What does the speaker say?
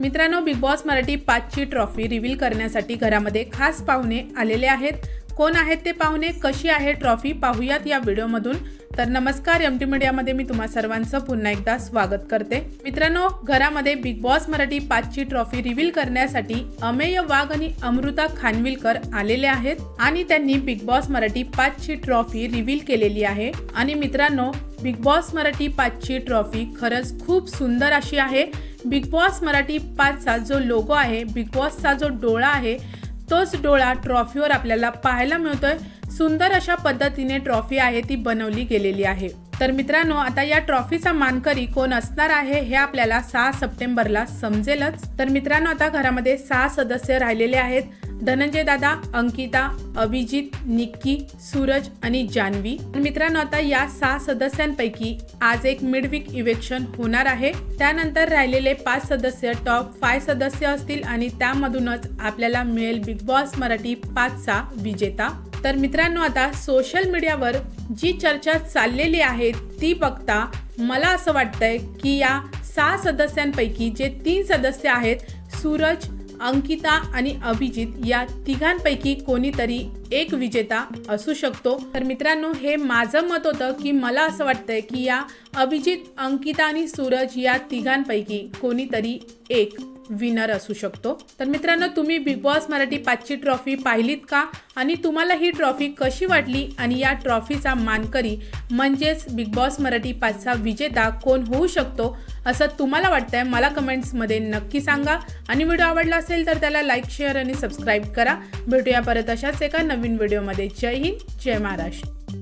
मित्रांनो, big boss Marathi 5 ची trophy reveal करण्यासाठी घरामध्ये खास पाहुणे आलेले आहेत। कोण आहेत ते पाहुणे, कशी आहे ट्रॉफी, पाहूयात या व्हिडिओमधून। तर नमस्कार, एमटी मीडियामध्ये मी तुम्हा सर्वांचं पुन्हा एकदा स्वागत करते। मित्रांनो, घरामध्ये बिग बॉस मराठी 5 ची ट्रॉफी रिव्हील करण्यासाठी अमेय वाघ आणि अमृता खानविलकर आलेले आहेत आणि त्यांनी बिग बॉस मराठी 5 ची ट्रॉफी रिव्हील केलेली आहे। आणि मित्रांनो, बिग बॉस मराठी 5 ची ट्रॉफी खरंच खूप सुंदर अशी आहे। बिग बॉस मराठी 5 चा जो लोगो आहे, बिग बॉसचा जो डोळा आहे, तोच डोळा ट्रॉफीवर आपल्याला पाहायला मिळतोय। सुंदर अशा पद्धतीने ट्रॉफी आहे ती बनवली गेलेली आहे। तर मित्रांनो, आता या ट्रॉफीचा मानकरी कोण असणार आहे हे आपल्याला 6 सप्टेंबरला समजेलच। तर मित्रांनो, आता घरामध्ये 6 सदस्य राहिलेले आहेत। धनंजय दादा, अंकिता, अभिजित, निक्की, सूरज आणि जान्हवी। मित्रांनो, आता या 6 सदस्यांपैकी आज एक मिडवीक इव्हेक्शन होणार आहे। त्यानंतर राहिलेले 5 सदस्य टॉप 5 सदस्य असतील आणि त्यामधूनच आपल्याला मिळेल बिग बॉस मराठी 5 चा विजेता। तर मित्रांनो, आता सोशल मीडियावर जी चर्चा चाललेली आहे ती बघता मला असं वाटतंय की या 6 सदस्यांपैकी जे 3 सदस्य आहेत, सूरज, अंकिता आणि अभिजित, या तिघांपैकी कोणीतरी एक विजेता असू शकतो। तर मित्रांनो, हे माझं मत होतं की मला असं वाटतंय की या अभिजित, अंकिता आणि सूरज या तिघांपैकी कोणीतरी एक विनर असू शकतो। तर मित्रांनो, तुम्ही बिग बॉस मराठी 5 ची ट्रॉफी पाहिलीत का आणि तुम्हाला ही ट्रॉफी कशी वाटली आणि या ट्रॉफीचा मानकरी म्हणजेच बिग बॉस मराठी 5 चा विजेता कोण होऊ शकतो असं तुम्हाला वाटतंय, मला कमेंट्समध्ये नक्की सांगा। आणि व्हिडिओ आवडला असेल तर त्याला लाईक, शेअर आणि सबस्क्राईब करा। भेटूया परत अशाच एका नवीन व्हिडिओमध्ये। जय हिंद, जय महाराष्ट्र।